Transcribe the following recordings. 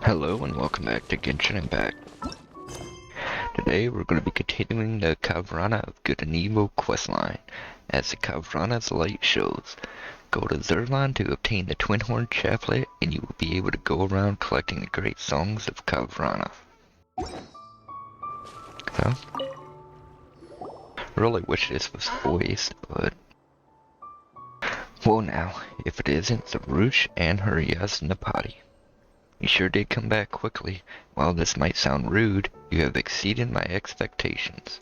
Hello and welcome back to Genshin Impact. Today we're going to be continuing the Kdvarena of Good and Evil questline. As the Kdvarena's light shows, go to Zervan to obtain the Twin Horn Chaplet and you will be able to go around collecting the great songs of Kdvarena. So, really wish this was voiced, but... Well now, if it isn't, Zarush and her Yasnapati. You sure did come back quickly. While this might sound rude, you have exceeded my expectations.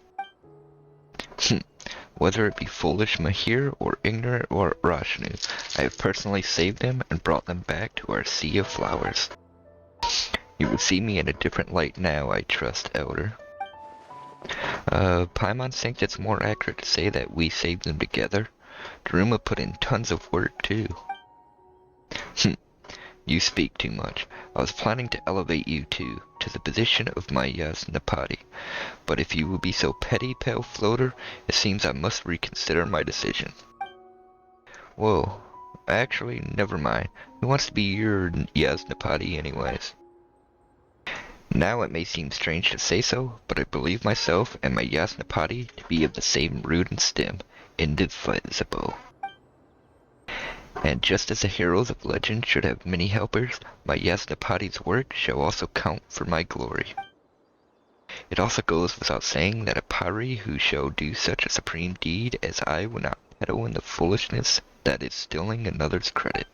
Whether it be foolish Mahir or ignorant or Rashnu, I have personally saved them and brought them back to our sea of flowers. You will see me in a different light now, I trust, Elder. Paimon thinks it's more accurate to say that we saved them together. Daruma put in tons of work too. You speak too much. I was planning to elevate you two to the position of my Yasnapati, but if you will be so petty, pale floater, it seems I must reconsider my decision. Whoa, actually, never mind. Who wants to be your Yasnapati anyways? Now it may seem strange to say so, but I believe myself and my Yasnapati to be of the same root and stem, indivisible. And just as the heroes of legend should have many helpers, my Yasnapati's work shall also count for my glory. It also goes without saying that a Pari who shall do such a supreme deed as I will not peddle in the foolishness that is stealing another's credit.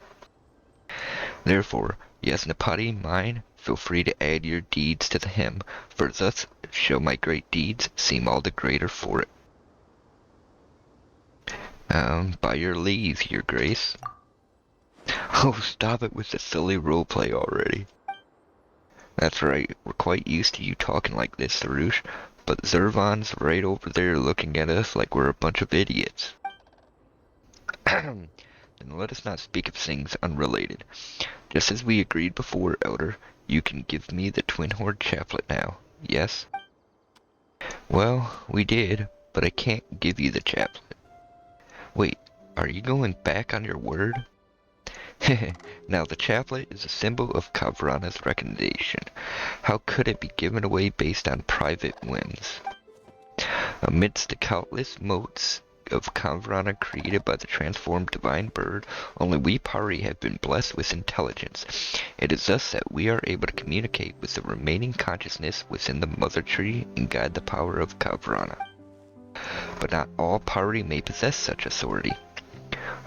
Therefore, Yasnapati mine, feel free to add your deeds to the hymn, for thus shall my great deeds seem all the greater for it. By your leave, your grace. Oh, stop it with the silly roleplay already. That's right, we're quite used to you talking like this, Sarush, but Zervan's right over there looking at us like we're a bunch of idiots. Then let us not speak of things unrelated. Just as we agreed before, Elder, you can give me the Twin Horn Chaplet now, yes? Well, we did, but I can't give you the chaplet. Wait, are you going back on your word? Now the chaplet is a symbol of Kdvarena's recommendation. How could it be given away based on private whims? Amidst the countless motes of Kdvarena created by the transformed divine bird, only we Pari have been blessed with intelligence. It is thus that we are able to communicate with the remaining consciousness within the mother tree and guide the power of Kdvarena. But not all Pari may possess such authority.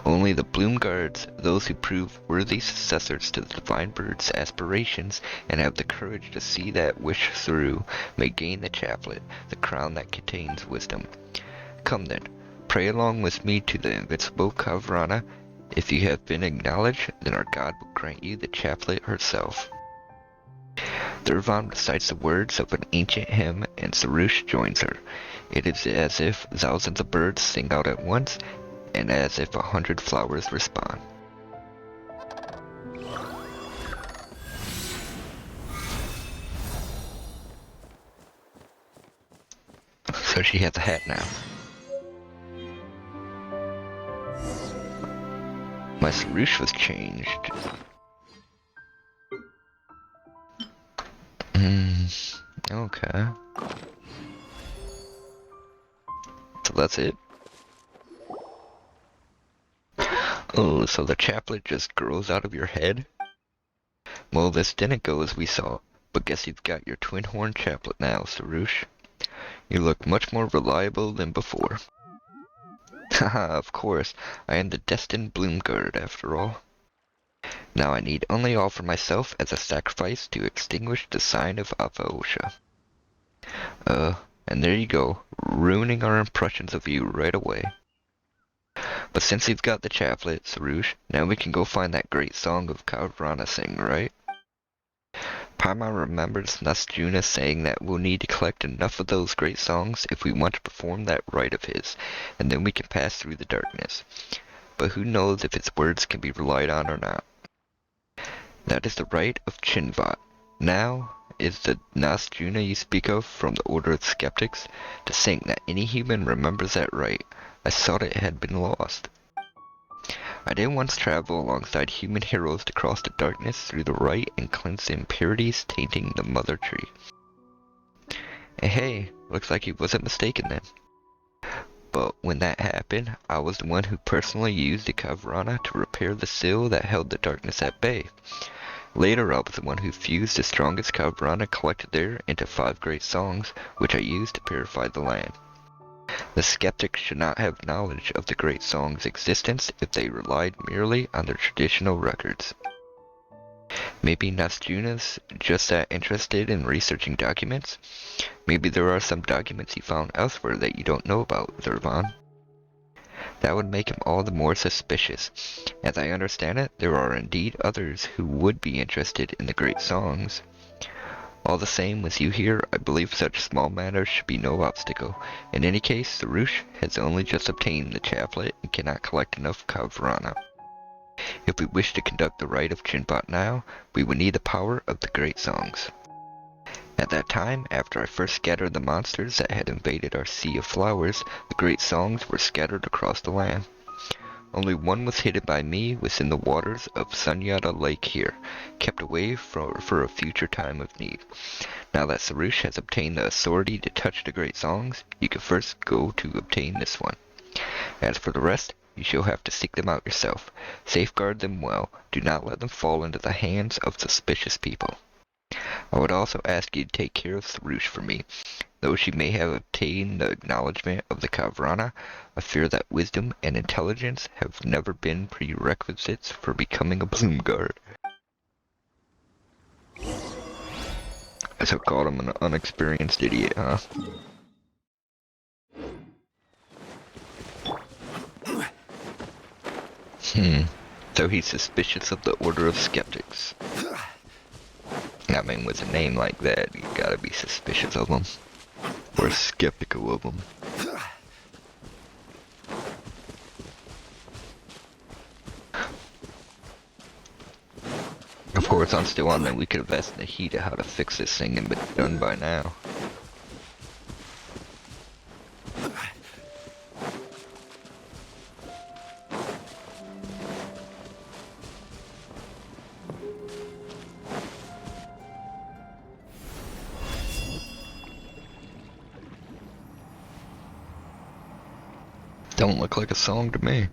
Only the Bloom Guards, those who prove worthy successors to the Divine Bird's aspirations and have the courage to see that wish through, may gain the chaplet, the crown that contains wisdom. Come then, pray along with me to the invincible Kdvarena. If you have been acknowledged, then our God will grant you the chaplet herself. Zervan recites the words of an ancient hymn and Sarush joins her. It is as if thousands of birds sing out at once, and as if 100 flowers respond. So she has a hat now. My Sarush was changed. Okay. So that's it. Oh, so the chaplet just grows out of your head? Well, this didn't go as we saw, but guess you've got your Twin Horn Chaplet now, Sarush. You look much more reliable than before. Haha, of course, I am the destined Bloom Guard after all. Now I need only offer myself as a sacrifice to extinguish the sign of Avaosha. And there you go, ruining our impressions of you right away. But since you've got the chaplet, Sarush, now we can go find that great song of Kdvarena sing, right? Paimon remembers Nasjuna saying that we'll need to collect enough of those great songs if we want to perform that rite of his, and then we can pass through the darkness. But who knows if its words can be relied on or not. That is the rite of Chinvat. Now, is the Nasjuna you speak of from the Order of Skeptics? To think that any human remembers that rite. I thought it had been lost. I did once travel alongside human heroes to cross the darkness through the light and cleanse the impurities tainting the mother tree. And hey, looks like he wasn't mistaken then. But when that happened, I was the one who personally used the Kdvarena to repair the seal that held the darkness at bay. Later, I was the one who fused the strongest Kdvarena collected there into 5 great songs, which I used to purify the land. The skeptics should not have knowledge of the great song's existence if they relied merely on their traditional records. Maybe Nasjuna's just that interested in researching documents? Maybe there are some documents he found elsewhere that you don't know about, Zurvan. That would make him all the more suspicious. As I understand it, there are indeed others who would be interested in the great songs. All the same, with you here, I believe such small matters should be no obstacle. In any case, Sarush has only just obtained the chaplet and cannot collect enough Kdvarena. If we wish to conduct the rite of Chinbot now, we would need the power of the great songs. At that time, after I first scattered the monsters that had invaded our sea of flowers, the great songs were scattered across the land. Only one was hidden by me within the waters of Sunyata Lake here, kept away for a future time of need. Now that Sarush has obtained the authority to touch the great songs, you can first go to obtain this one. As for the rest, you shall have to seek them out yourself. Safeguard them well. Do not let them fall into the hands of suspicious people. I would also ask you to take care of Sarush for me. Though she may have obtained the acknowledgement of the Kdvarena, I fear that wisdom and intelligence have never been prerequisites for becoming a Bloomguard. So called him an unexperienced idiot, huh? So he's suspicious of the Order of Skeptics. I mean, with a name like that, you gotta be suspicious of them. Or skeptical of them. Of course, I'm still on that. We could have asked Nahida how to fix this thing and been done by now. Don't look like a song to me.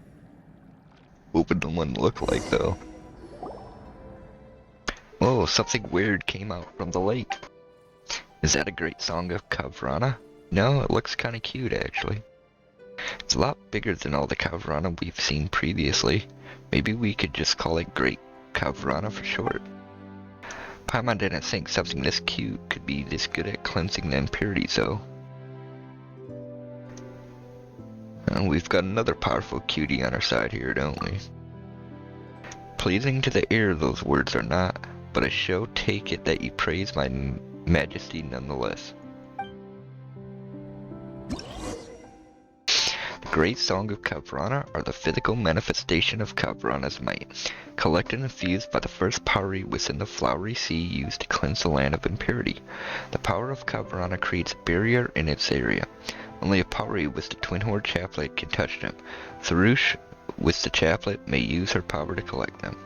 What would the one look like, though? Oh, something weird came out from the lake. Is that a great song of Kdvarena? No, it looks kinda cute, actually. It's a lot bigger than all the Kdvarena we've seen previously. Maybe we could just call it Great Kdvarena for short. Paimon didn't think something this cute could be this good at cleansing the impurities, though. And we've got another powerful cutie on our side here, don't we? Pleasing to the ear those words are not, but I shall take it that you praise my majesty nonetheless. The great song of Kdvarena are the physical manifestation of Kdvarena's might, collected and fused by the first Pari within the flowery sea used to cleanse the land of impurity. The power of Kdvarena creates a barrier in its area. Only a Pari with the Twin Horde chaplet can touch them. Sarush with the chaplet may use her power to collect them.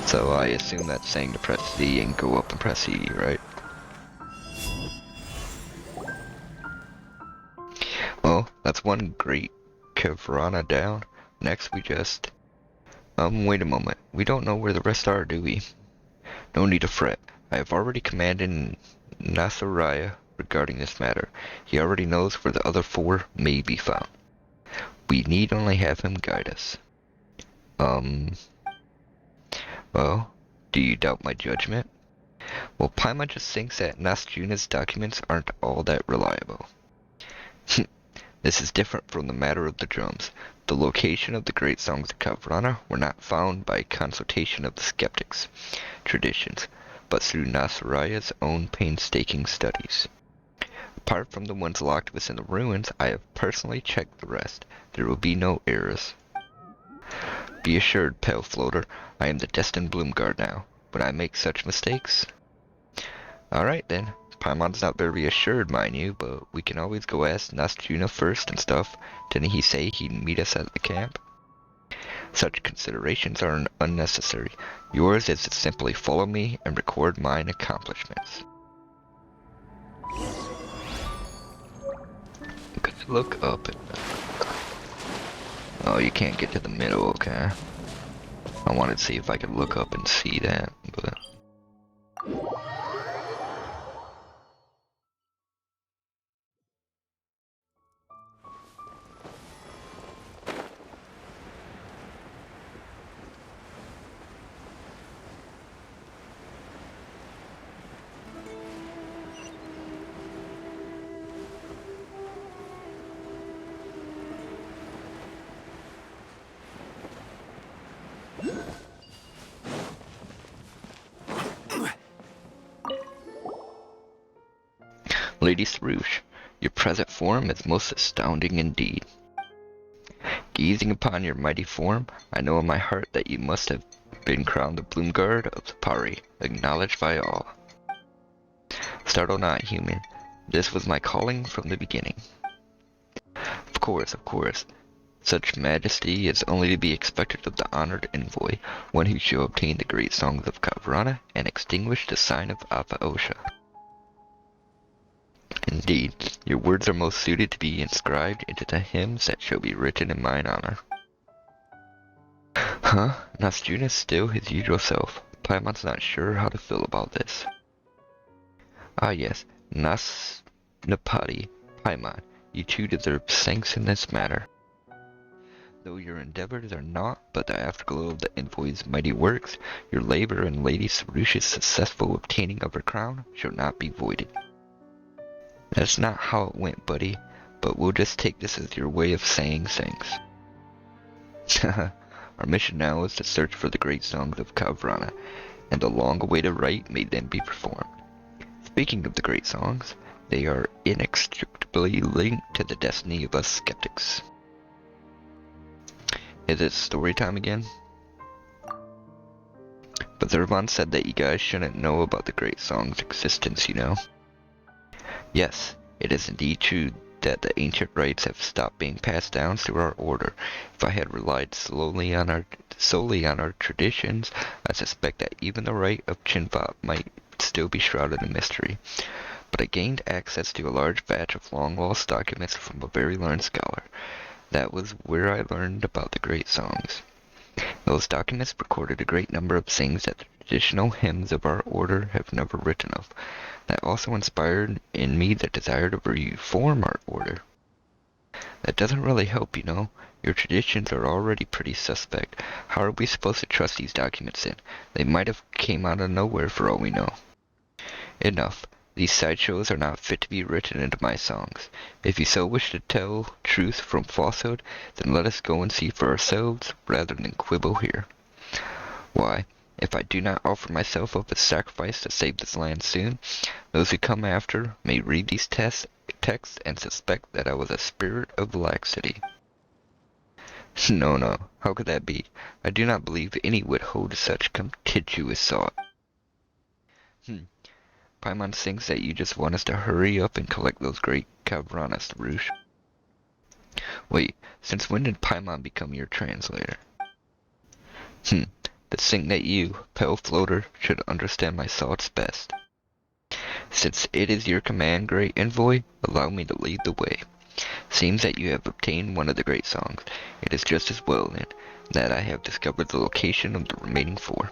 So I assume that's saying to press Z and go up and press E, right? Well, that's one great Kdvarena down. Next we just... wait a moment. We don't know where the rest are, do we? No need to fret. I have already commanded Nathariah regarding this matter. He already knows where the other 4 may be found. We need only have him guide us. Well, do you doubt my judgment? Well, Paimon just thinks that Nasjuna's documents aren't all that reliable. This is different from the matter of the drums. The location of the great songs of Kdvarena were not found by consultation of the skeptics' traditions, but through Nathariah's own painstaking studies. Apart from the ones locked within the ruins, I have personally checked the rest. There will be no errors. Be assured, Pale Floater, I am the destined Bloomguard now. When I make such mistakes... Alright then, Paimon's not very assured, mind you, but we can always go ask Nastuna first and stuff. Didn't he say he'd meet us at the camp? Such considerations are unnecessary. Yours is to simply follow me and record mine accomplishments. Good look up. Oh, you can't get to the middle, okay. I wanted to see if I could look up and see that, but... Lady Sarouche, your present form is most astounding indeed. Gazing upon your mighty form, I know in my heart that you must have been crowned the Bloomguard of the Pari, acknowledged by all. Startle not, human. This was my calling from the beginning. Of course, of course. Such majesty is only to be expected of the honored envoy, one who shall obtain the great songs of Kdvarena and extinguish the sign of Avaosha. Indeed, your words are most suited to be inscribed into the hymns that shall be written in mine honor. Huh? Nastuna is still his usual self. Paimon's not sure how to feel about this. Ah yes, Napati, Paimon, you two deserve thanks in this matter. Though your endeavors are naught but the afterglow of the envoy's mighty works, your labor in Lady Sarouche's successful obtaining of her crown shall not be voided. That's not how it went, buddy, but we'll just take this as your way of saying thanks. Our mission now is to search for the great songs of Kdvarena, and the long-awaited rite may then be performed. Speaking of the great songs, they are inextricably linked to the destiny of us skeptics. Is it story time again? But Zervan said that you guys shouldn't know about the great song's existence, you know. Yes, it is indeed true that the ancient rites have stopped being passed down through our order. If I had relied solely on our traditions, I suspect that even the rite of Chinvat might still be shrouded in mystery. But I gained access to a large batch of long-lost documents from a very learned scholar. That was where I learned about the great songs. Those documents recorded a great number of things that the traditional hymns of our order have never written of. That also inspired in me the desire to reform our order. That doesn't really help, you know. Your traditions are already pretty suspect. How are we supposed to trust these documents in? They might have came out of nowhere for all we know. Enough. These sideshows are not fit to be written into my songs. If you so wish to tell truth from falsehood, then let us go and see for ourselves, rather than quibble here. Why, if I do not offer myself up as sacrifice to save this land soon, those who come after may read these texts and suspect that I was a spirit of laxity. No, how could that be? I do not believe any would hold such contemptuous thought. Paimon thinks that you just want us to hurry up and collect those great Kdvarena, Sarouche. Wait, since when did Paimon become your translator? To think that you, pale floater, should understand my thoughts best. Since it is your command, great envoy, allow me to lead the way. Seems that you have obtained one of the great songs. It is just as well, then, that I have discovered the location of the remaining 4.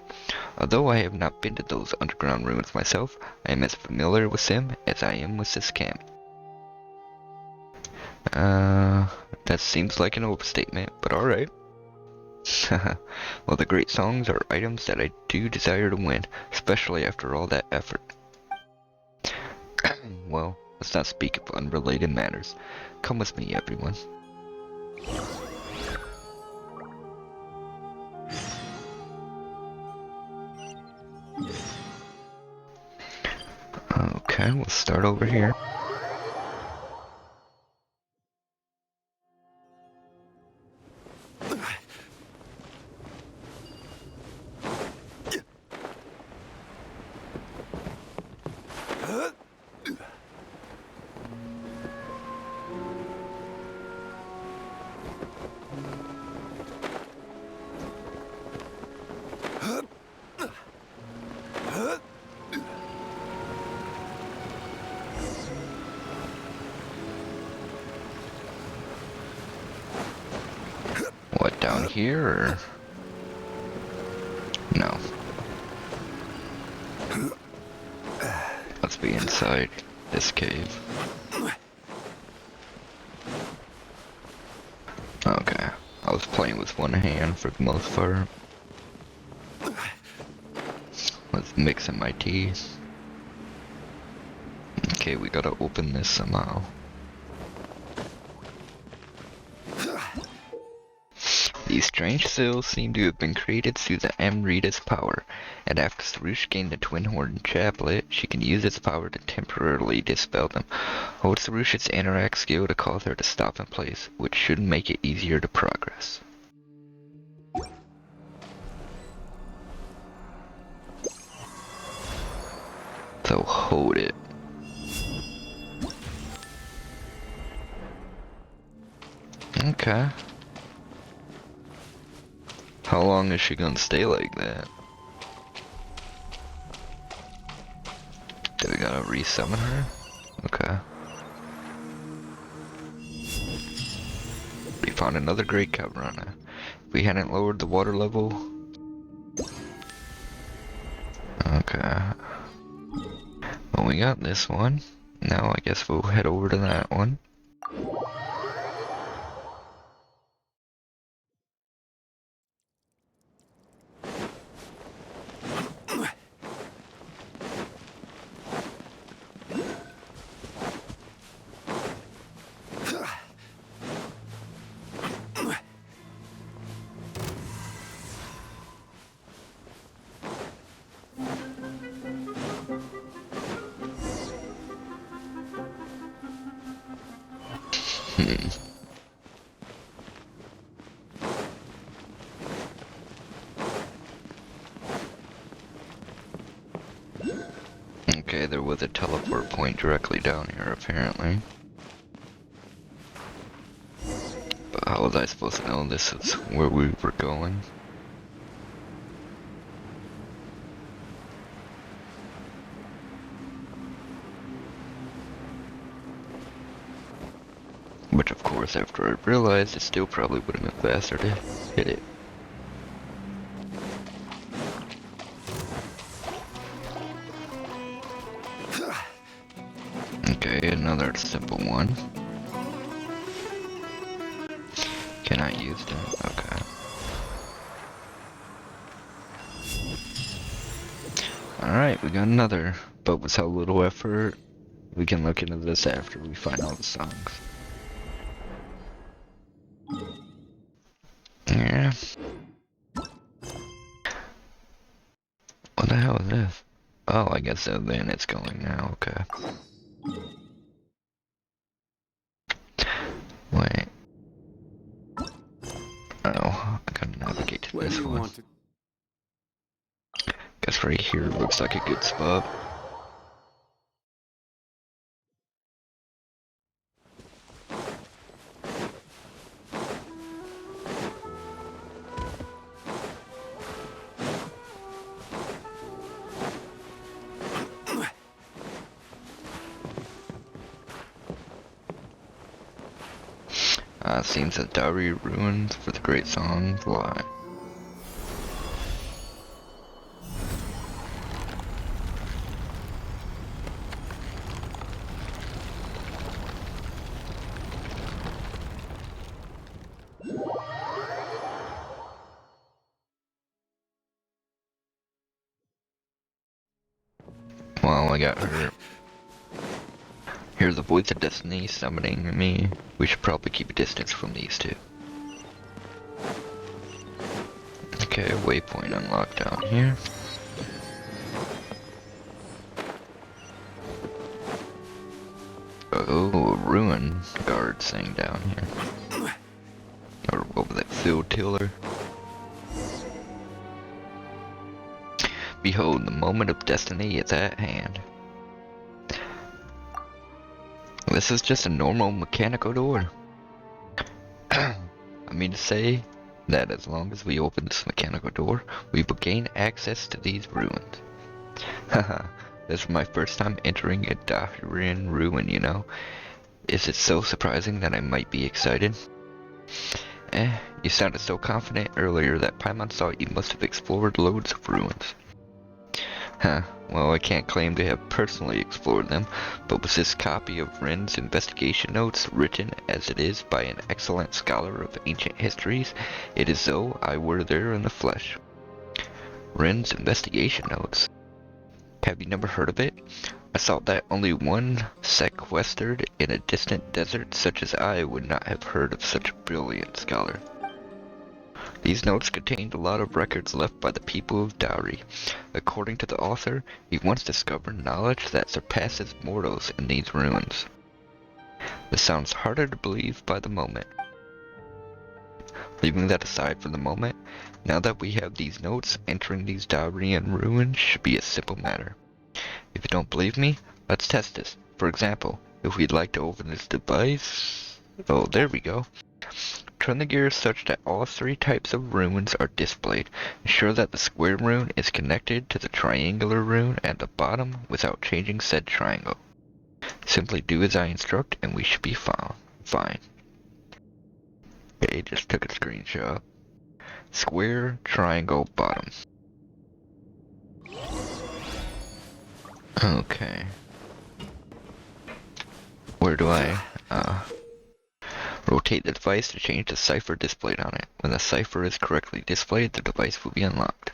Although I have not been to those underground ruins myself, I am as familiar with them as I am with this camp. That seems like an overstatement, but alright. Well, the great songs are items that I do desire to win, especially after all that effort. Well, let's not speak of unrelated matters. Come with me, everyone. Okay, we'll start over here. here, or? No. Let's be inside this cave. Okay. I was playing with one hand for the most part. Let's mix in my tea. Okay, we gotta open this somehow. These strange cells seem to have been created through the Amrita's power, and after Sarush gained the Twin Horn Chaplet, she can use its power to temporarily dispel them. Hold Sarush's interact skill to cause her to stop in place, which should make it easier to progress. So hold it. Okay. How long is she gonna stay like that? Do we gotta resummon her? Okay. We found another great Kdvarena. If we hadn't lowered the water level. Okay. Well, we got this one. Now I guess we'll head over to that one. Okay, there was a teleport point directly down here, apparently. But how was I supposed to know this is where we were going? Which, of course, after I realized, it still probably would have been faster to hit it. Okay, another simple one. Cannot use that. Okay. Alright, we got another. But with how little effort, we can look into this after we find all the songs. Yeah. What the hell is this? Oh, I guess so then it's going now, okay. Wait. Oh, I gotta navigate to this one. Guess right here looks like a good spot. Seems that dowry ruins for the great song lie. Well, I got hurt. Here's the voice of destiny summoning me. We should probably keep a distance from these two. Okay, waypoint unlocked down here. Oh, a ruin guard thing down here. Or over that field tiller. Behold, the moment of destiny is at hand. This is just a normal mechanical door. I mean to say that as long as we open this mechanical door, we will gain access to these ruins. Haha, this is my first time entering a Kdvarena ruin, you know. Is it so surprising that I might be excited? You sounded so confident earlier that Paimon thought you must have explored loads of ruins. Huh, well I can't claim to have personally explored them, but with this copy of Ren's investigation notes written as it is by an excellent scholar of ancient histories, it is though I were there in the flesh. Ren's investigation notes? Have you never heard of it? I thought that only one sequestered in a distant desert such as I would not have heard of such a brilliant scholar. These notes contained a lot of records left by the people of Dowry. According to the author, he once discovered knowledge that surpasses mortals in these ruins. This sounds harder to believe by the moment. Leaving that aside for the moment, now that we have these notes, entering these Dowrian ruins should be a simple matter. If you don't believe me, let's test this. For example, if we'd like to open this device... Oh, there we go. Turn the gears such that all three types of runes are displayed. Ensure that the square rune is connected to the triangular rune at the bottom without changing said triangle. Simply do as I instruct and we should be fine. Okay, just took a screenshot. Square, triangle, bottom. Okay. Where do I, rotate the device to change the cipher displayed on it. When the cipher is correctly displayed, the device will be unlocked.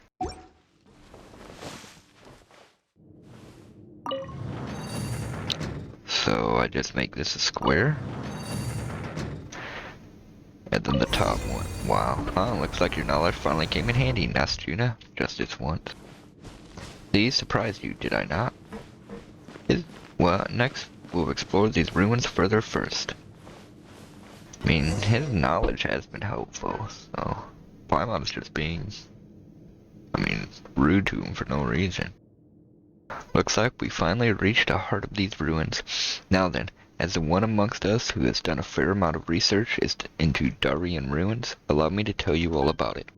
So I just make this a square. And then the top one. Wow. Huh, looks like your knowledge finally came in handy, Nastuna. Just this once. These surprised you, did I not? Well, next we'll explore these ruins further first. I mean, his knowledge has been helpful, so Paimon's just being, rude to him for no reason. Looks like we finally reached the heart of these ruins. Now then, as the one amongst us who has done a fair amount of research into Darian ruins, allow me to tell you all about it.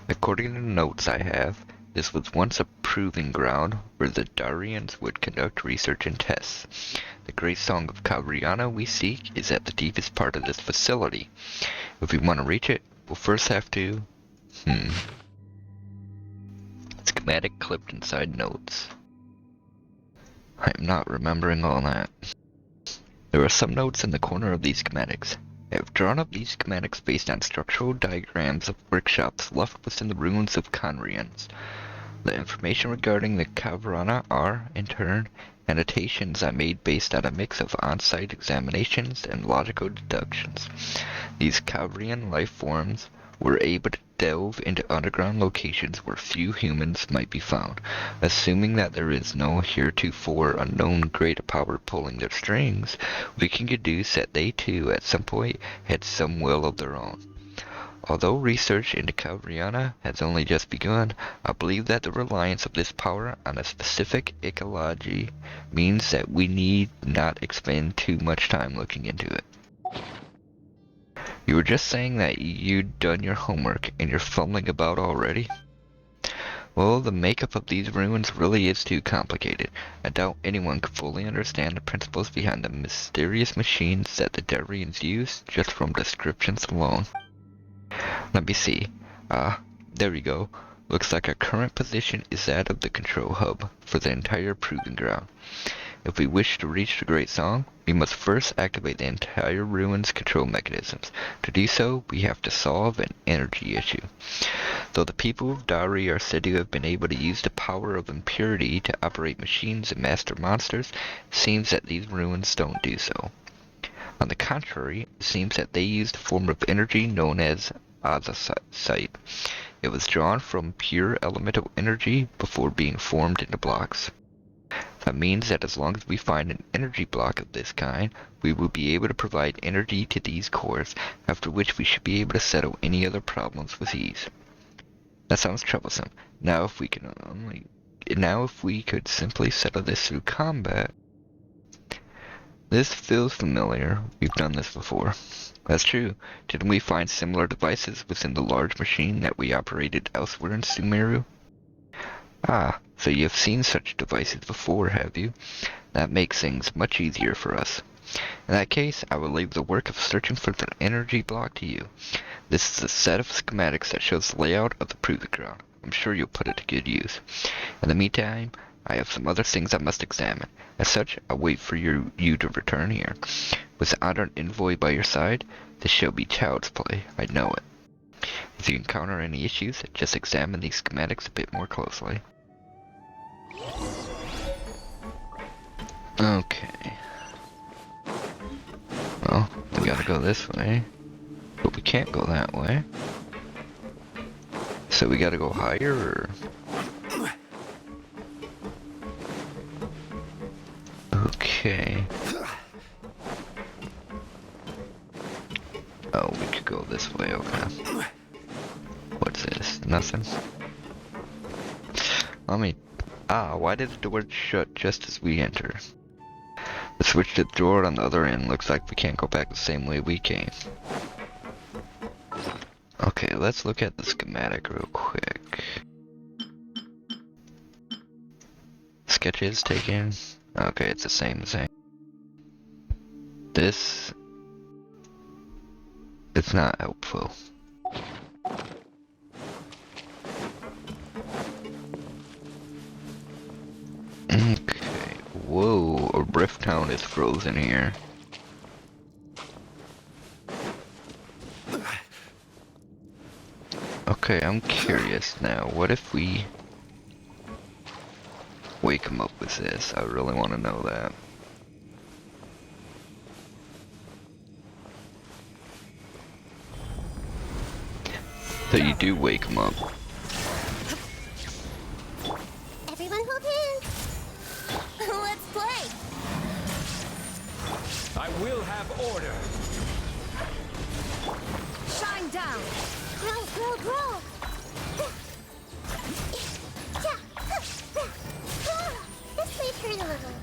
According to the notes I have, this was once a proving ground where the Darians would conduct research and tests. The great song of Kdvarena we seek is at the deepest part of this facility. If we want to reach it, we'll first have to... Schematic clipped inside notes. I'm not remembering all that. There are some notes in the corner of these schematics. I have drawn up these schematics based on structural diagrams of workshops left within the ruins of Kdvarenas. The information regarding the Kdvarena are, in turn, annotations I made based on a mix of on-site examinations and logical deductions. These Kdvarean life forms were able to delve into underground locations where few humans might be found, assuming that there is no heretofore unknown greater power pulling their strings. We can deduce that they too at some point had some will of their own. Although research into Kdvarena has only just begun, I believe that the reliance of this power on a specific ecology means that we need not expend too much time looking into it. You were just saying that you'd done your homework and you're fumbling about already? Well, the makeup of these ruins really is too complicated. I doubt anyone could fully understand the principles behind the mysterious machines that the Darians use just from descriptions alone. Let me see. There we go. Looks like our current position is that of the control hub for the entire proving ground. If we wish to reach the Great Song, we must first activate the entire ruin's control mechanisms. To do so, we have to solve an energy issue. Though the people of Dari are said to have been able to use the power of impurity to operate machines and master monsters, it seems that these ruins don't do so. On the contrary, it seems that they used a form of energy known as azasite. It was drawn from pure elemental energy before being formed into blocks. That means that as long as we find an energy block of this kind, we will be able to provide energy to these cores, after which we should be able to settle any other problems with ease. That sounds troublesome. Now if we could simply settle this through combat. This feels familiar. We've done this before. That's true. Didn't we find similar devices within the large machine that we operated elsewhere in Sumeru? Ah, so you've seen such devices before, have you? That makes things much easier for us. In that case, I will leave the work of searching for the energy block to you. This is a set of schematics that shows the layout of the proving ground. I'm sure you'll put it to good use. In the meantime, I have some other things I must examine. As such, I'll wait for you to return here. With the honored envoy by your side, this shall be child's play. I know it. If you encounter any issues, just examine these schematics a bit more closely. Okay. Well, we gotta go this way. But we can't go that way. So we gotta go higher, or... Okay. Oh, we could go this way, okay. What's this? Nothing. Why did the door shut just as we enter? The switch to the door on the other end looks like we can't go back the same way we came. Okay, let's look at the schematic real quick. Sketches taken. Okay, it's the same thing. This... It's not helpful. Okay, whoa, a rift town is frozen here. Okay, I'm curious now, what if we wake him up with this? I really want to know that. So you do wake him up. Everyone hold hands. Let's play. I will have order. Shine down. Grow, grow, grow. This may hurt a little.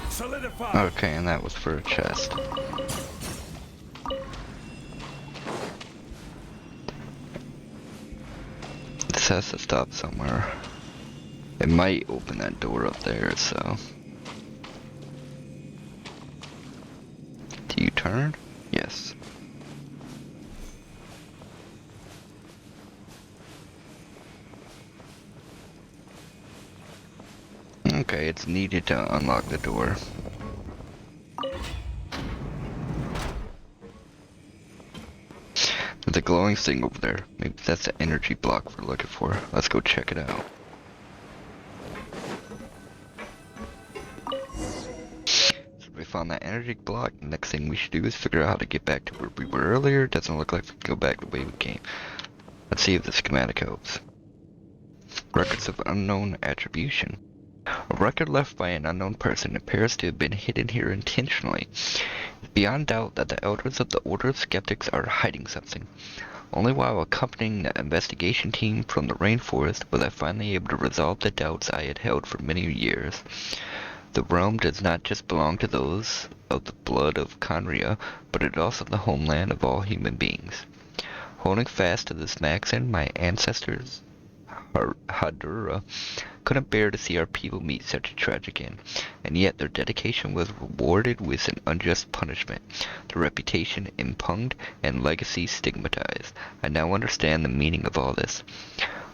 Solidify. Okay, and that was for a chest. This has to stop somewhere. It might open that door up there, so... Do you turn? Yes. Okay, it's needed to unlock the door. There's a glowing thing over there. Maybe that's the energy block we're looking for. Let's go check it out. So we found that energy block. Next thing we should do is figure out how to get back to where we were earlier. Doesn't look like we can go back the way we came. Let's see if the schematic helps. Records of unknown attribution. A record left by an unknown person appears to have been hidden here intentionally. It's beyond doubt that the elders of the Order of Skeptics are hiding something. Only while accompanying the investigation team from the rainforest was I finally able to resolve the doubts I had held for many years. The realm does not just belong to those of the blood of Kdvarena, but it is also the homeland of all human beings. Holding fast to this maxim, my ancestors, Hadura, couldn't bear to see our people meet such a tragic end, and yet their dedication was rewarded with an unjust punishment, their reputation impugned, and legacy stigmatized. I now understand the meaning of all this.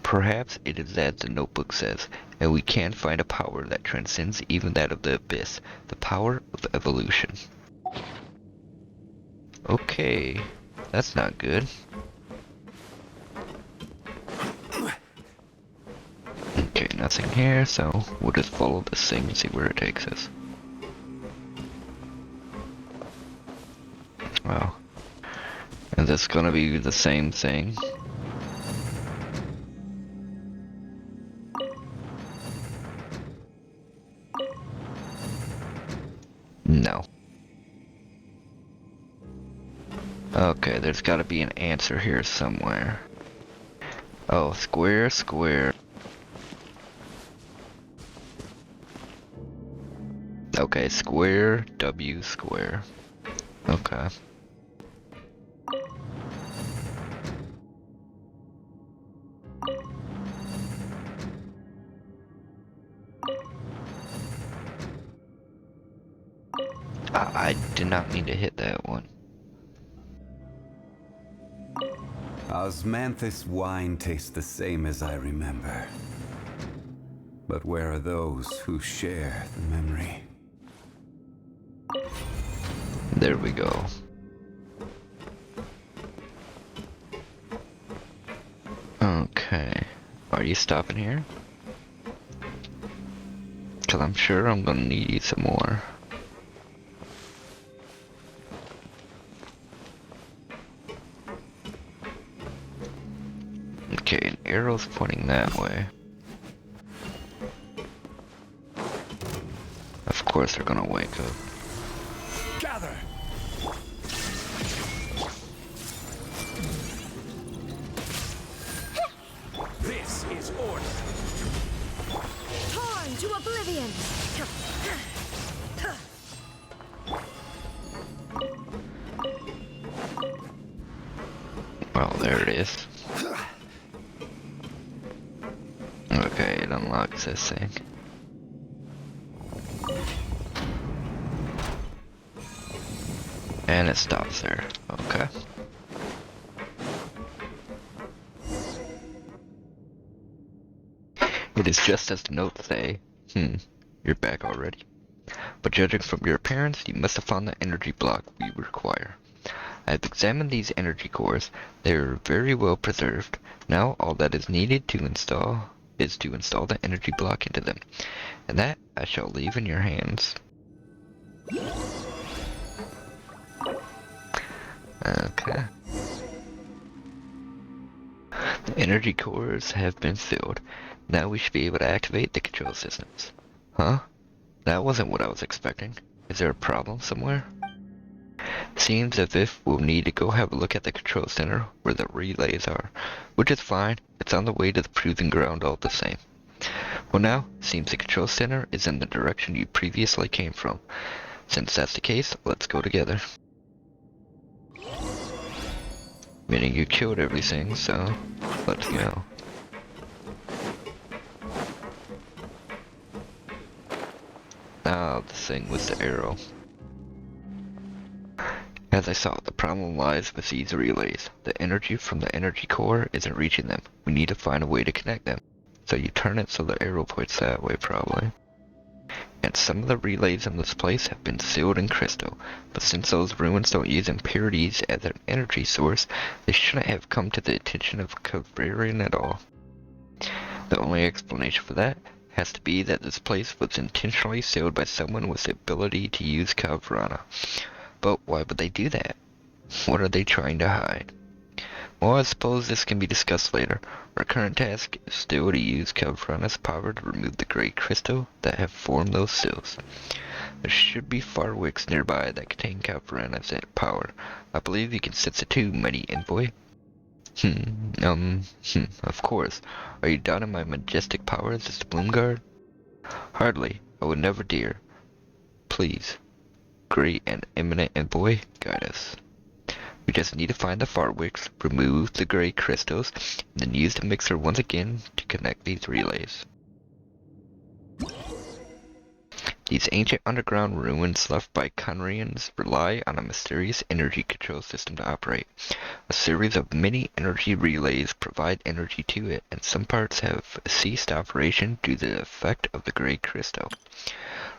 Perhaps it is as the notebook says, and we can find a power that transcends even that of the abyss, the power of evolution. Okay, that's not good. Okay, nothing here, so we'll just follow this thing and see where it takes us. Wow. Is this gonna be the same thing? No. Okay, there's gotta be an answer here somewhere. Oh, square, square. Okay, square, W, square. Okay. I did not mean to hit that one. Osmanthus wine tastes the same as I remember. But where are those who share the memory? There we go. Okay. Are you stopping here? Cause I'm sure I'm gonna need you some more. Okay, an arrow's pointing that way. Of course they're gonna wake up. Gather. This is order. Torn to oblivion. Well, there it is. Okay, it unlocks this thing. And it stops there. Okay. It is just as the notes say. You're back already. But judging from your appearance, you must have found the energy block we require. I have examined these energy cores. They are very well preserved. Now all that is needed to install is to install the energy block into them. And that I shall leave in your hands. Okay. The energy cores have been filled. Now we should be able to activate the control systems. Huh? That wasn't what I was expecting. Is there a problem somewhere? Seems as if we'll need to go have a look at the control center where the relays are. Which is fine. It's on the way to the proving ground all the same. Well now, seems the control center is in the direction you previously came from. Since that's the case, let's go together. Meaning you killed everything, so let's go. Ah, the thing was the arrow. As I saw, the problem lies with these relays. The energy from the energy core isn't reaching them. We need to find a way to connect them. So you turn it so the arrow points that way, probably. And some of the relays in this place have been sealed in crystal, but since those ruins don't use impurities as an energy source, they shouldn't have come to the attention of Kdvarena at all. The only explanation for that has to be that this place was intentionally sealed by someone with the ability to use Kdvarena. But why would they do that? What are they trying to hide? Well, I suppose this can be discussed later. Our current task is still to use Kdvarena's power to remove the gray crystal that have formed those seals. There should be fireworks nearby that contain Kdvarena's power. I believe you can sense it too, mighty envoy. Of course. Are you doubting my majestic powers as the Bloomguard? Hardly. I would never dare. Please, great and eminent envoy, guide us. We just need to find the fireworks, remove the gray crystals, and then use the mixer once again to connect these relays. These ancient underground ruins left by Kdvareans rely on a mysterious energy control system to operate. A series of many energy relays provide energy to it, and some parts have ceased operation due to the effect of the gray crystal.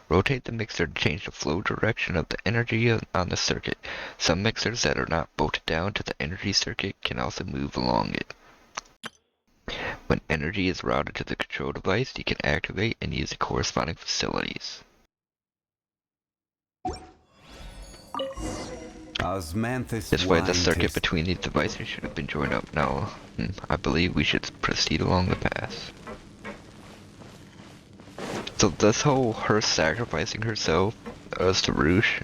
Rotate the mixer to change the flow direction of the energy on the circuit. Some mixers that are not bolted down to the energy circuit can also move along it. When energy is routed to the control device, you can activate and use the corresponding facilities. Osmanthus This way the wine circuit tastes between these devices should have been joined up. Now, I believe we should proceed along the path. So this whole her sacrificing herself as to Roosh,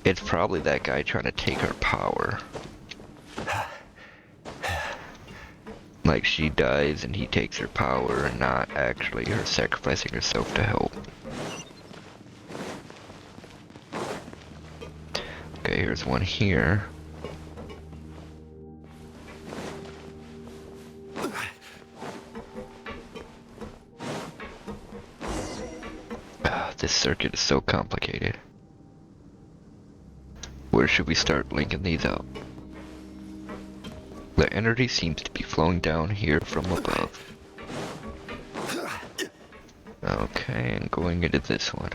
it's probably that guy trying to take her power. Like she dies and he takes her power, and not actually her sacrificing herself to help. Okay, here's one here. This circuit is so complicated. Where should we start linking these up? The energy seems to be flowing down here from above. Okay, and going into this one.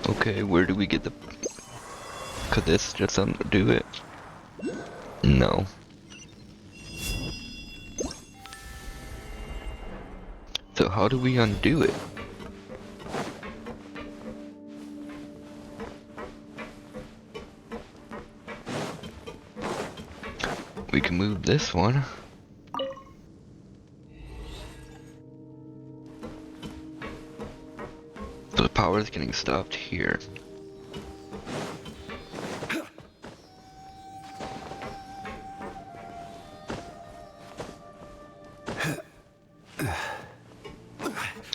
Okay, where do we get the... Could this just undo it? No. So how do we undo it? We can move this one. So the power is getting stopped here.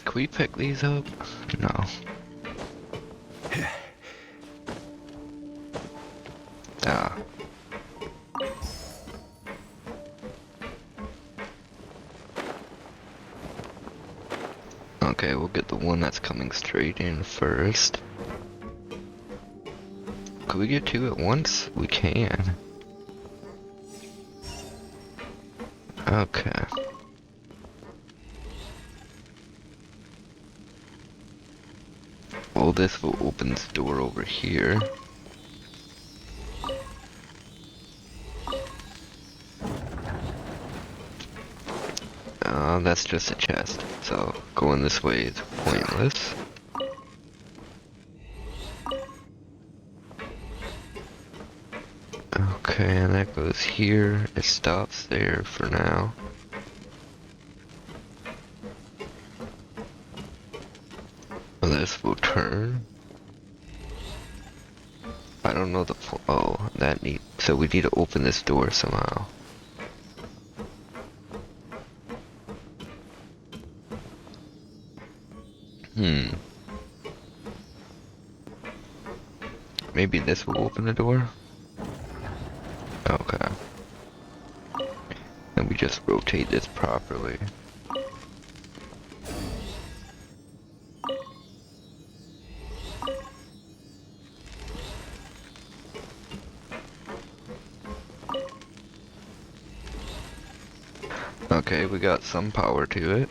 Can we pick these up? No. Ah. Okay, we'll get the one that's coming straight in first. Could we get two at once? We can. Okay. Well, this will open this door over here. That's just a chest, so going this way is pointless. Okay, and that goes here. It stops there for now. This will turn. I don't know the oh, that need. So we need to open this door somehow. Maybe this will open the door? Okay. And we just rotate this properly. Okay, we got some power to it.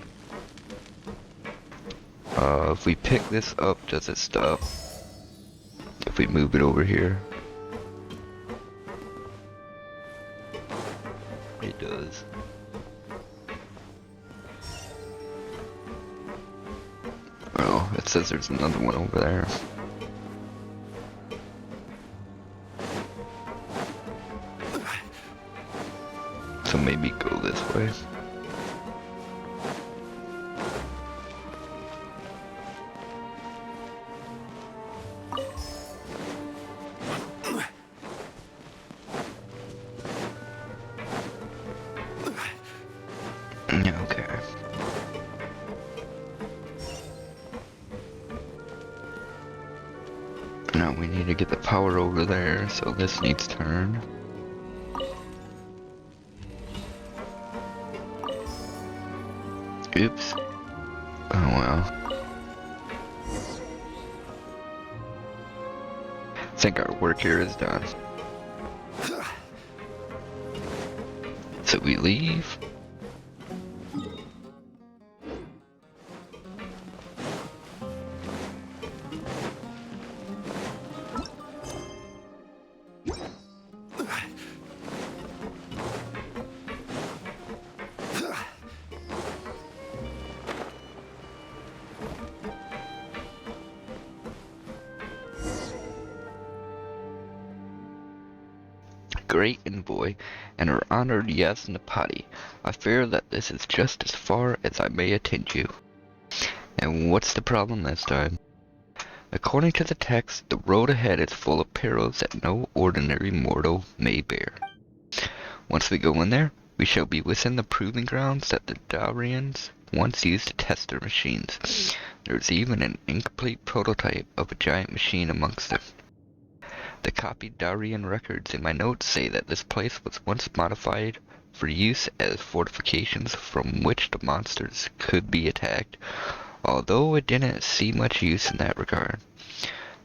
If we pick this up, does it stop? If we move it over here? It does. Oh, it says there's another one over there. So maybe go this way. Okay. Now we need to get the power over there, so this needs turn. Oops. Oh well. I think our work here is done. So we leave. Great envoy, and our honored Yasnapati. I fear that this is just as far as I may attend you. And what's the problem this time? According to the text, the road ahead is full of perils that no ordinary mortal may bear. Once we go in there, we shall be within the proving grounds that the Kdvarens once used to test their machines. There's even an incomplete prototype of a giant machine amongst them. The copied Darien records in my notes say that this place was once modified for use as fortifications from which the monsters could be attacked, although it didn't see much use in that regard.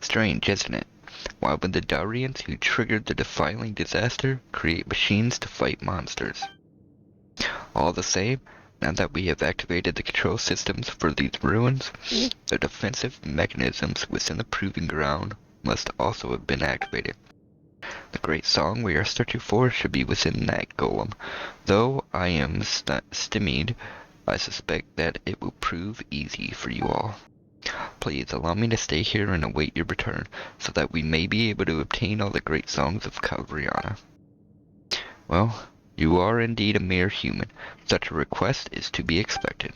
Strange, isn't it? Why would the Darians who triggered the defiling disaster create machines to fight monsters? All the same, now that we have activated the control systems for these ruins, the defensive mechanisms within the proving ground must also have been activated. The great song we are searching for should be within that golem, though I am stymied. I suspect that it will prove easy for you all. Please allow me to stay here and await your return, so that we may be able to obtain all the great songs of Kdvarena. Well, you are indeed a mere human. Such a request is to be expected.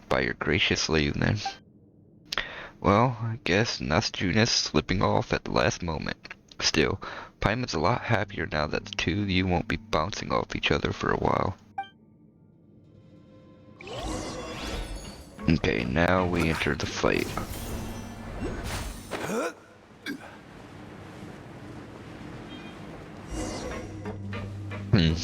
By your gracious leave, then. Well, I guess Nasjuna's slipping off at the last moment. Still, Paimon's a lot happier now that the two of you won't be bouncing off each other for a while. Okay, now we enter the fight.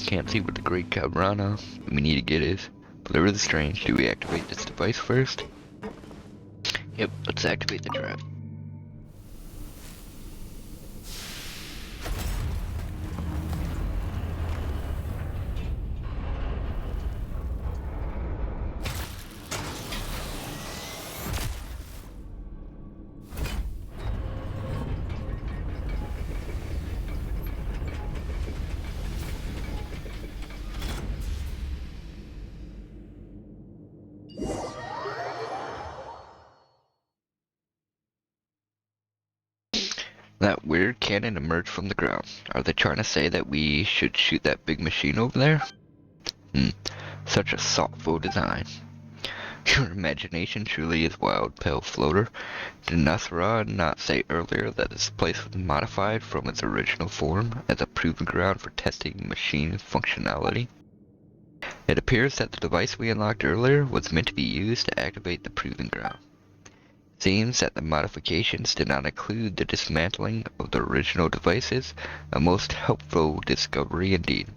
Can't see what the great Kdvarena we need to get is. But they're really strange. Do we activate this device first? Yep, let's activate the trap. That weird cannon emerged from the ground. Are they trying to say that we should shoot that big machine over there? Such a thoughtful design. Your imagination truly is wild, pale floater. Did Nasra not say earlier that this place was modified from its original form as a proving ground for testing machine functionality? It appears that the device we unlocked earlier was meant to be used to activate the proving ground. Seems that the modifications did not include the dismantling of the original devices, a most helpful discovery indeed.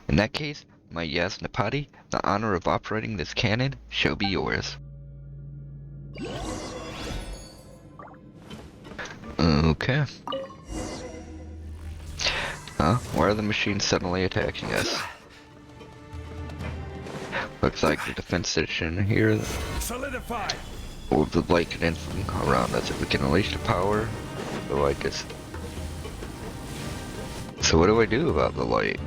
In that case, my Yasnapati, the honor of operating this cannon shall be yours. Okay. Huh? Why are the machines suddenly attacking us? Looks like the defense station here. Solidify. Or the light can in from around us. If we can unleash the power, the light gets. So what do I do about the light?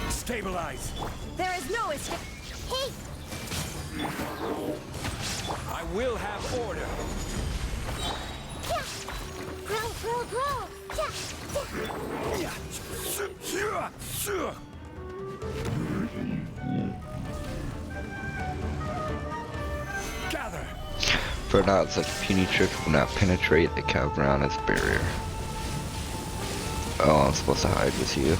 Stabilize. There is no escape. Hey! I will have order. Yeah! Grow, grow, grow! Yeah! Yeah! Gather. For now, such puny tricks will not penetrate the Kdvarena's barrier. Oh, I'm supposed to hide with you.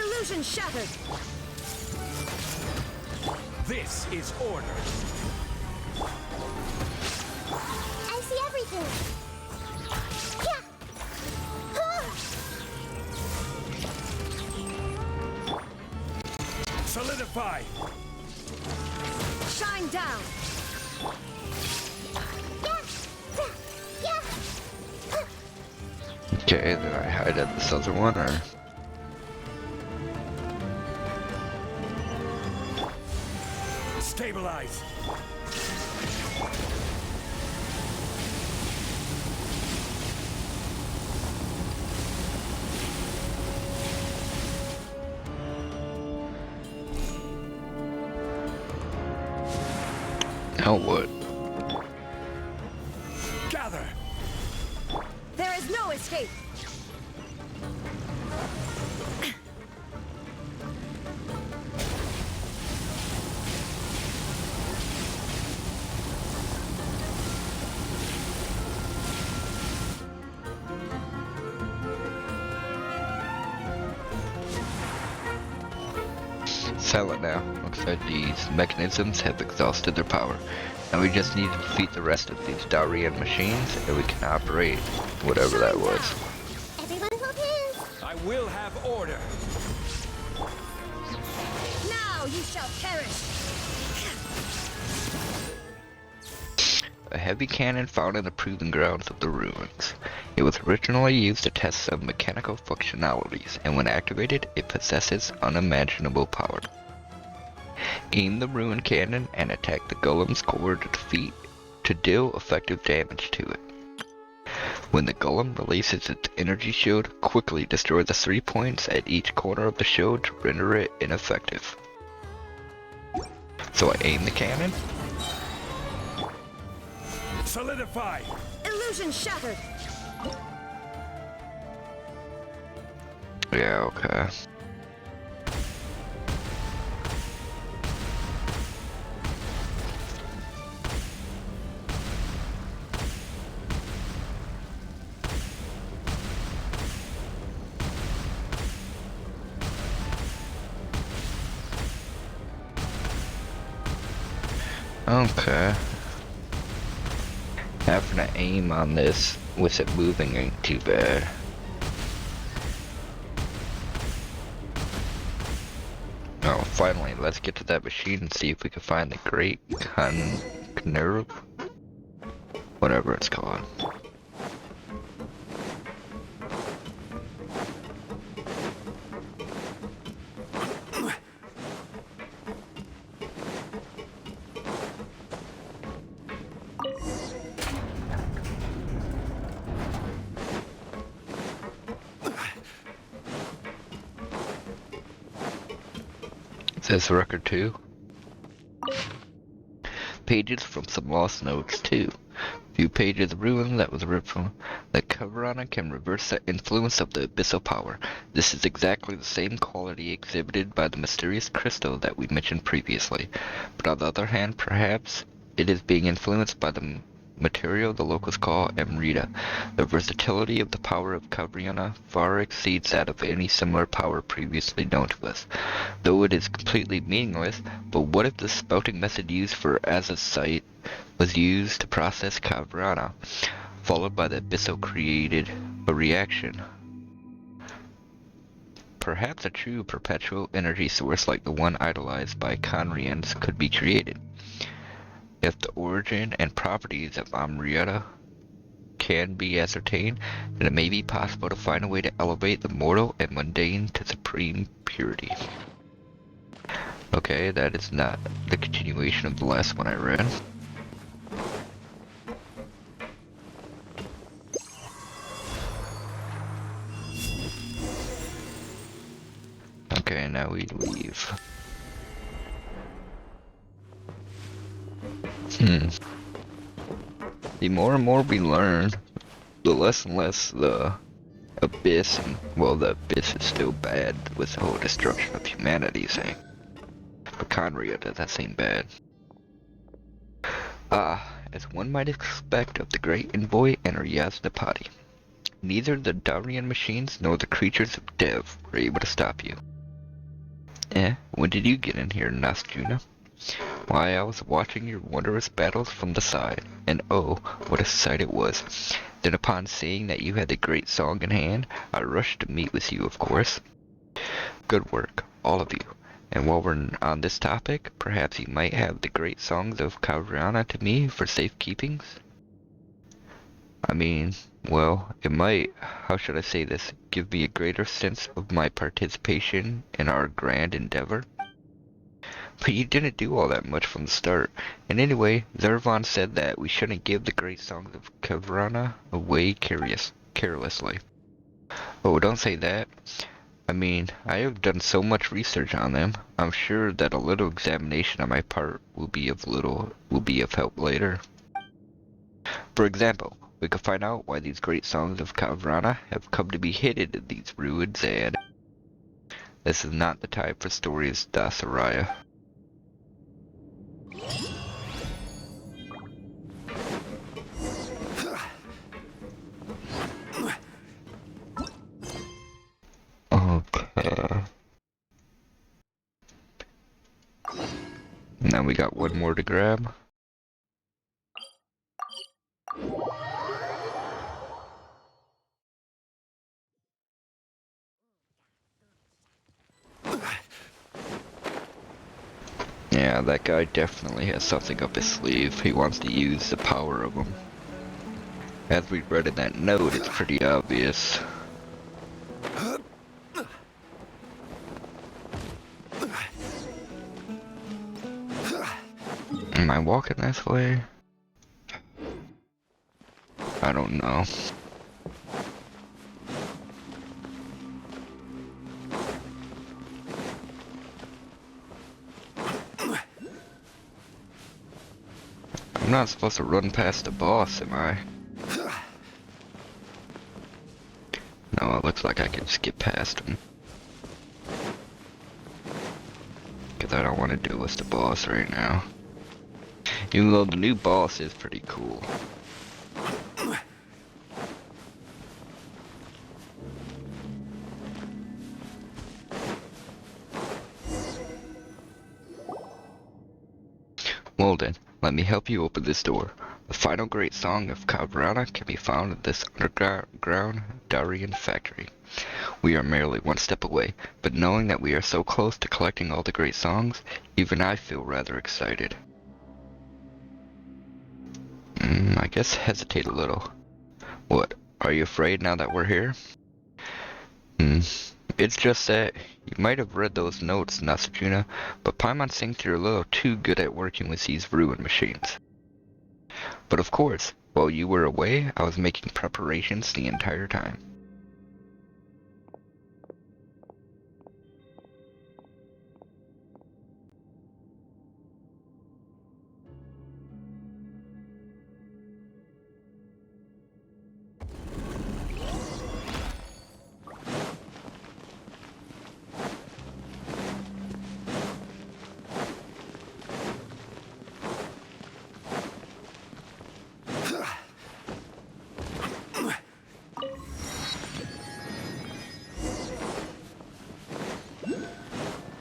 Illusion shattered! This is order. I see everything! Yeah! Solidify. Shine down! Yeah! Yeah! Okay, then I hide at this other one, or? Stabilize. Now what? Gather. There is no escape! silent now. Looks like these mechanisms have exhausted their power. And we just need to defeat the rest of these Kdvarena machines, and we can operate whatever that was. Everyone hold hands. I will have order. Now you shall perish. A heavy cannon found in the proving grounds of the ruins. It was originally used to test some mechanical functionalities, and when activated, it possesses unimaginable power. Aim the ruin cannon and attack the golem's core to deal effective damage to it. When the golem releases its energy shield, quickly destroy the 3 points at each corner of the shield to render it ineffective. So I aim the cannon. Solidify. Illusion shattered. Yeah, okay. Okay. Having to aim on this with it moving ain't too bad. Oh, finally, let's get to that machine and see if we can find the Great Kdvarena, whatever it's called. Says record 2. Pages from some lost notes too. Few pages ruin that was ripped from. The Kdvarena can reverse the influence of the abyssal power. This is exactly the same quality exhibited by the mysterious crystal that we mentioned previously. But on the other hand, perhaps it is being influenced by the material the locals call Amrita. The versatility of the power of Kdvarena far exceeds that of any similar power previously known to us. Though it is completely meaningless, but what if the spouting method used for azazite was used to process Kdvarena, followed by the abyssal created a reaction? Perhaps a true perpetual energy source like the one idolized by Kdvarenans could be created. If the origin and properties of Amrita can be ascertained, then it may be possible to find a way to elevate the mortal and mundane to supreme purity. Okay, that is not the continuation of the last one I read. Okay, now we leave. The more and more we learn, the less and less the abyss, and well, the abyss is still bad with the whole destruction of humanity thing. But Kdvarena doesn't seem bad. As one might expect of the great envoy enter Yaznapati. Neither the Kdvarena machines nor the creatures of Dev were able to stop you. When did you get in here, Nastyuna? Why, I was watching your wondrous battles from the side, and oh, what a sight it was. Then upon seeing that you had the great song in hand, I rushed to meet with you, of course. Good work, all of you. And while we're on this topic, perhaps you might have the great songs of Kdvarena to me for safekeepings? I mean, well, it might, how should I say this, give me a greater sense of my participation in our grand endeavor. But you didn't do all that much from the start. And anyway, Zervan said that we shouldn't give the great songs of Kdvarena away carelessly. Oh, don't say that. I mean, I have done so much research on them. I'm sure that a little examination on my part will be of help later. For example, we could find out why these great songs of Kdvarena have come to be hidden in these ruins, and this is not the time for stories, Dasaraya. Okay. And we got one more to grab. Yeah, that guy definitely has something up his sleeve. He wants to use the power of them. As we read in that note, it's pretty obvious. Am I walking this way? I don't know. I'm not supposed to run past the boss, am I? No, it looks like I can skip past him. Because I don't want to deal with the boss right now. Even though the new boss is pretty cool. Well then, let me help you open this door. The final great song of Kdvarena can be found in this underground Kdvarena factory. We are merely one step away, but knowing that we are so close to collecting all the great songs, even I feel rather excited. I guess hesitate a little. What, are you afraid now that we're here? It's just that you might have read those notes, Nasajuna, but Paimon thinks you're a little too good at working with these ruin machines. But of course, while you were away, I was making preparations the entire time.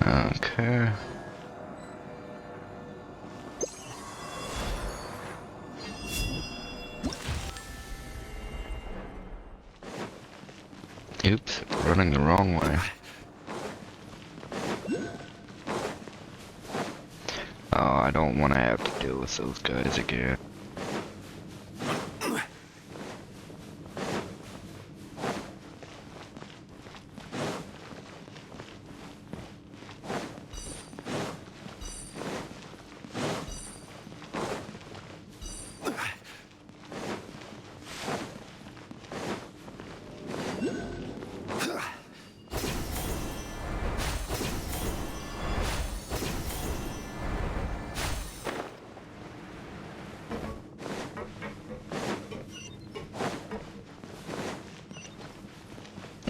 Okay. Oops, running the wrong way. Oh, I don't want to have to deal with those guys again.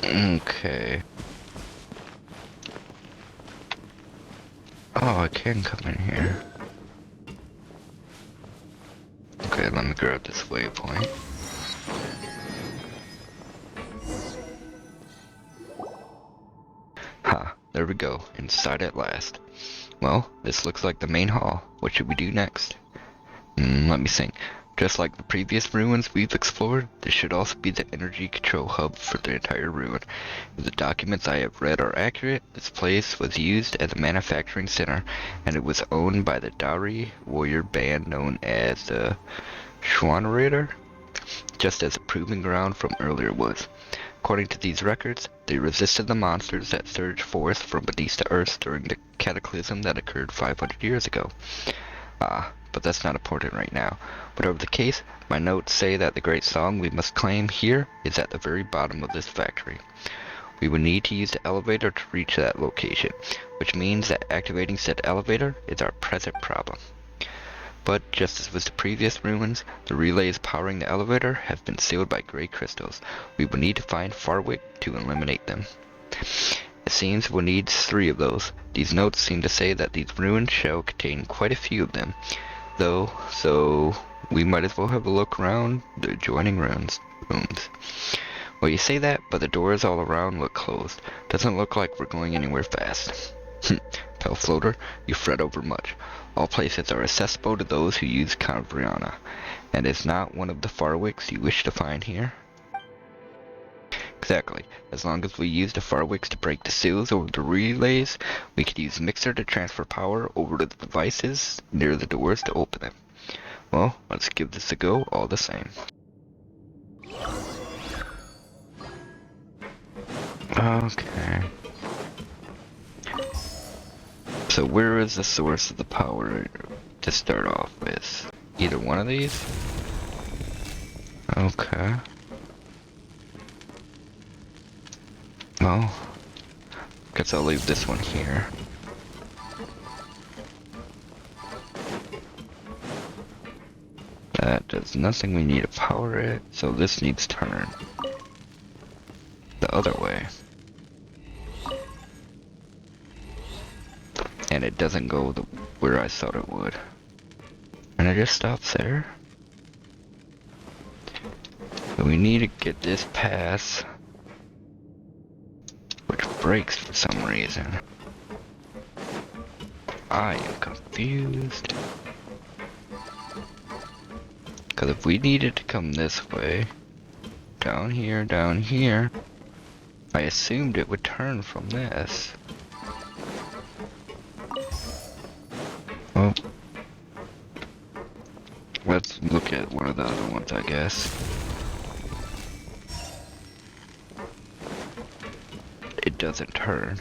Okay. Oh, I can come in here. Okay, let me grab this waypoint. Ha, there we go, inside at last. Well, this looks like the main hall. What should we do next? Let me think. Just like the previous ruins we've explored, this should also be the energy control hub for the entire ruin. If the documents I have read are accurate, this place was used as a manufacturing center, and it was owned by the Dari warrior band known as the Kdvarena, just as a proving ground from earlier was. According to these records, they resisted the monsters that surged forth from beneath the earth during the cataclysm that occurred 500 years ago. But that's not important right now. Whatever the case, my notes say that the great song we must claim here is at the very bottom of this factory. We would need to use the elevator to reach that location, which means that activating said elevator is our present problem. But just as with the previous ruins, the relays powering the elevator have been sealed by gray crystals. We will need to find Farwick to eliminate them. It seems we'll need 3 of those. These notes seem to say that these ruins shall contain quite a few of them, though, so we might as well have a look around the adjoining rooms. Well, you say that, but the doors all around look closed. Doesn't look like we're going anywhere fast. Pale floater, you fret over much. All places are accessible to those who use Kdvarena, and is not one of the Farwicks you wish to find here? Exactly. As long as we use the Farwicks to break the seals over the relays, we could use Mixer to transfer power over to the devices near the doors to open them. Well, let's give this a go all the same. Okay. So where is the source of the power to start off with? Either one of these? Okay. Well, guess I'll leave this one here. That does nothing, we need to power it, so this needs turn. The other way. And it doesn't go where I thought it would. And it just stops there. So we need to get this pass, which breaks for some reason. I am confused. Because if we needed to come this way, down here, I assumed it would turn from this. Well, let's look at one of the other ones, I guess. It doesn't turn.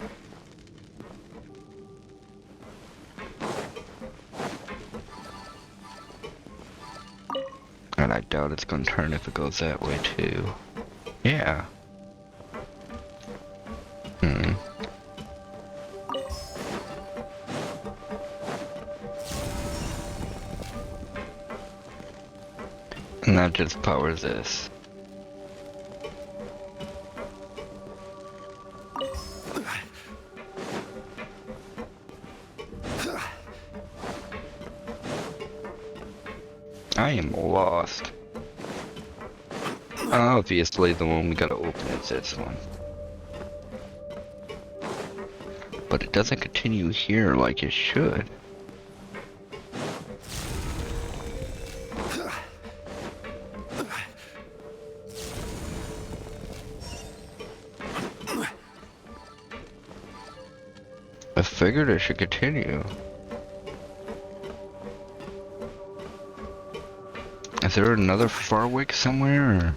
And I doubt it's gonna turn if it goes that way too. Yeah. And that just powers this. I am lost. Obviously the one we gotta open is this one. But it doesn't continue here like it should. I figured it should continue. Is there another Farwick somewhere? Or...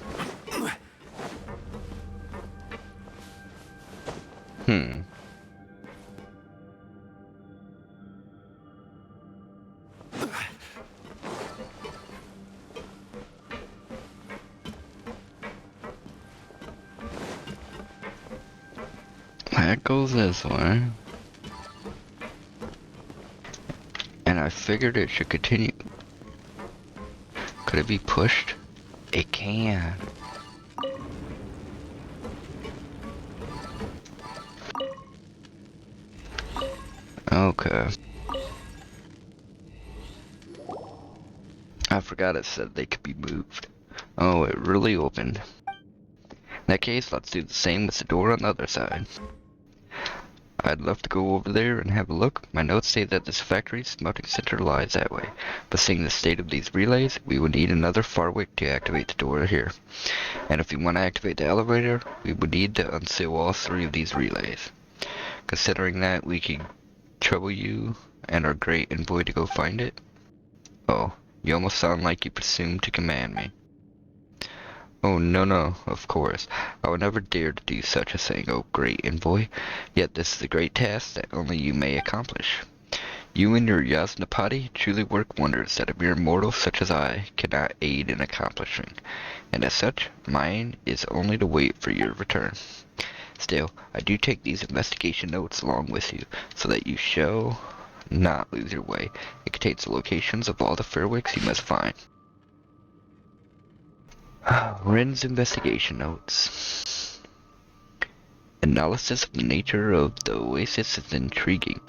That goes this way. And I figured it should continue. Could it be pushed? It can. Okay. I forgot it said they could be moved. Oh, it really opened. In that case, let's do the same with the door on the other side. I'd love to go over there and have a look. My notes say that this factory smelting center lies that way. But seeing the state of these relays, we would need another Farwick to activate the door here. And if we want to activate the elevator, we would need to unseal all three of these relays. Considering that, we could trouble you and our great envoy to go find it. Oh, you almost sound like you presume to command me. Oh, no, of course. I would never dare to do such a thing, oh great envoy. Yet this is a great task that only you may accomplish. You and your Yasnapati truly work wonders that a mere mortal such as I cannot aid in accomplishing. And as such, mine is only to wait for your return. Still, I do take these investigation notes along with you, so that you shall not lose your way. It contains the locations of all the Fairwicks you must find. Ren's investigation notes. Analysis of the nature of the oasis is intriguing.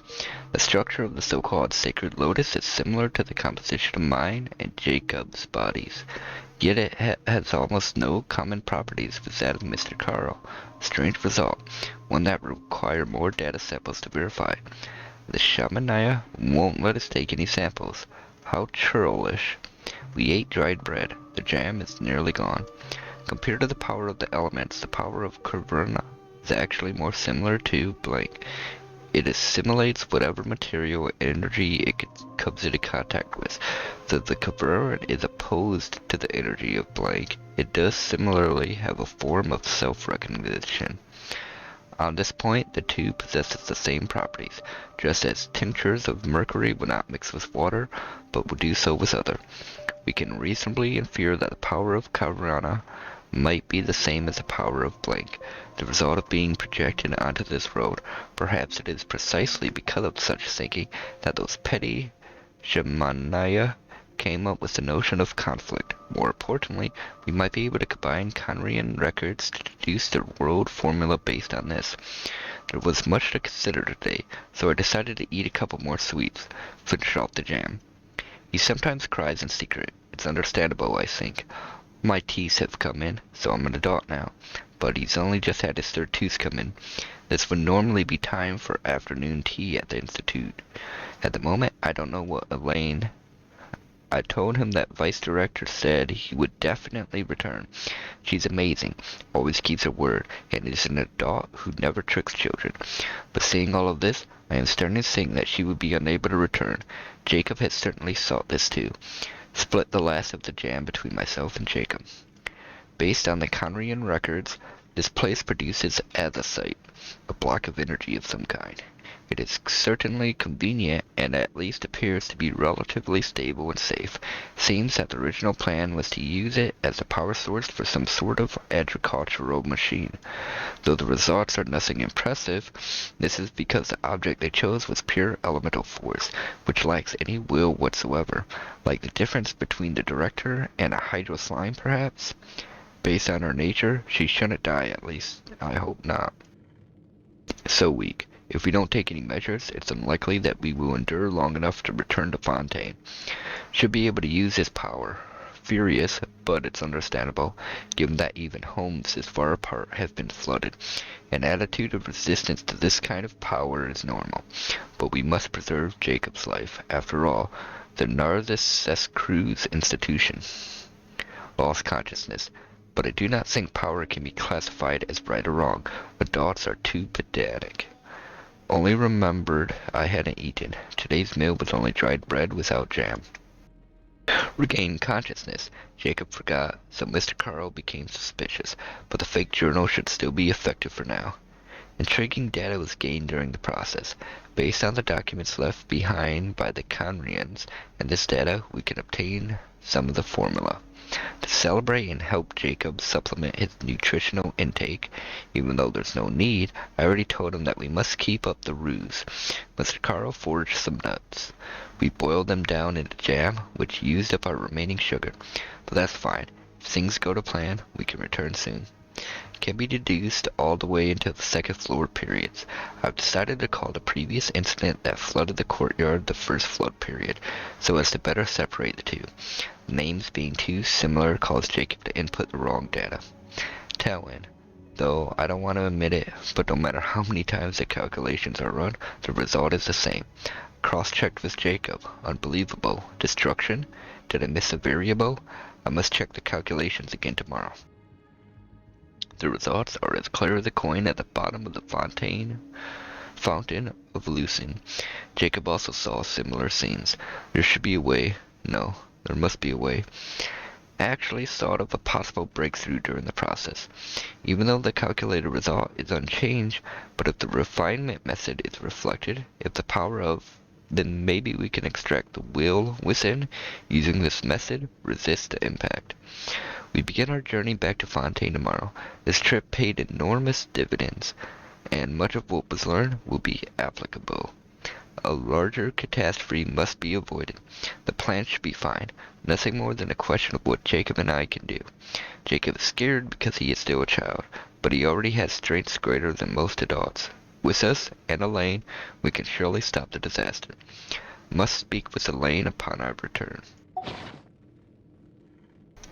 The structure of the so-called sacred lotus is similar to the composition of mine and Jacob's bodies. Yet it has almost no common properties with that of Mr. Carl. A strange result, one that would require more data samples to verify. The Shamanaya won't let us take any samples. How churlish. We ate dried bread. The jam is nearly gone. Compared to the power of the elements, the power of Kdvarena is actually more similar to blank. It assimilates whatever material or energy it comes into contact with. Though the Kdvarena is opposed to the energy of blank, it does similarly have a form of self-recognition. On this point, the two possesses the same properties, just as tinctures of mercury would not mix with water, but would do so with other. We can reasonably infer that the power of Kdvarena might be the same as the power of blank, the result of being projected onto this road. Perhaps it is precisely because of such thinking that those petty Shamanaya came up with the notion of conflict. More importantly, we might be able to combine Kdvarena records to deduce the world formula based on this. There was much to consider today, so I decided to eat a couple more sweets, finish off the jam. He sometimes cries in secret. It's understandable, I think. My teeth have come in, so I'm an adult now, but he's only just had his third tooth come in. This would normally be time for afternoon tea at the Institute. At the moment, I don't know what Elaine... I told him that Vice Director said he would definitely return. She's amazing, always keeps her word, and is an adult who never tricks children. But seeing all of this, I am starting to think that she would be unable to return. Jacob has certainly sought this too. Split the last of the jam between myself and Jacob. Based on the Kdvarena records, this place produces azazite, a block of energy of some kind. It is certainly convenient and at least appears to be relatively stable and safe. Seems that the original plan was to use it as a power source for some sort of agricultural machine. Though the results are nothing impressive, this is because the object they chose was pure elemental force, which lacks any will whatsoever, like the difference between the director and a hydro slime perhaps? Based on her nature, she shouldn't die, at least I hope not. So weak. If we don't take any measures, it's unlikely that we will endure long enough to return to Fontaine. Should be able to use his power. Furious, but it's understandable, given that even homes this far apart have been flooded. An attitude of resistance to this kind of power is normal, but we must preserve Jacob's life. After all, the Narcissus Cruz institution lost consciousness, but I do not think power can be classified as right or wrong. Adults are too pedantic. Only remembered I hadn't eaten. Today's meal was only dried bread without jam. Regained consciousness. Jacob forgot, so Mr. Carl became suspicious, but the fake journal should still be effective for now. Intriguing data was gained during the process. Based on the documents left behind by the Kdvarenans and this data, we can obtain some of the formula. To celebrate and help Jacob supplement his nutritional intake, even though there's no need, I already told him that we must keep up the ruse. Mr. Carl forged some nuts. We boiled them down into jam, which used up our remaining sugar. But that's fine. If things go to plan, we can return soon. Can be deduced all the way into the second floor periods. I've decided to call the previous incident that flooded the courtyard the first flood period, so as to better separate the two. Names being too similar caused Jacob to input the wrong data. Tailwind. Though I don't want to admit it, but no matter how many times the calculations are run, the result is the same. Cross-checked with Jacob. Unbelievable. Destruction? Did I miss a variable? I must check the calculations again tomorrow. The results are as clear as a coin at the bottom of the fountain of Lucin. Jacob also saw similar scenes. There should be a way. No, there must be a way. I actually thought of a possible breakthrough during the process. Even though the calculated result is unchanged, but if the refinement method is reflected, if the power of, then maybe we can extract the will within using this method, resist the impact. We begin our journey back to Fontaine tomorrow. This trip paid enormous dividends, and much of what was learned will be applicable. A larger catastrophe must be avoided. The plan should be fine. Nothing more than a question of what Jacob and I can do. Jacob is scared because he is still a child, but he already has strengths greater than most adults. With us and Elaine, we can surely stop the disaster. Must speak with Elaine upon our return.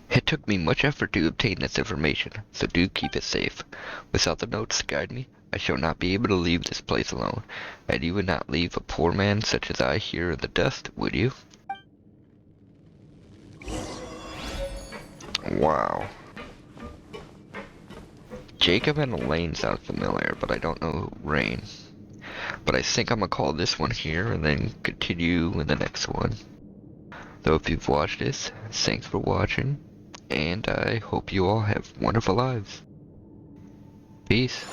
It took me much effort to obtain this information, so do keep it safe. Without the notes to guide me, I shall not be able to leave this place alone, and you would not leave a poor man such as I here in the dust, would you? Wow. Jacob and Elaine sound familiar, but I don't know Rain. But I think I'm gonna call this one here and then continue in the next one. So if you've watched this, thanks for watching, and I hope you all have wonderful lives. Peace.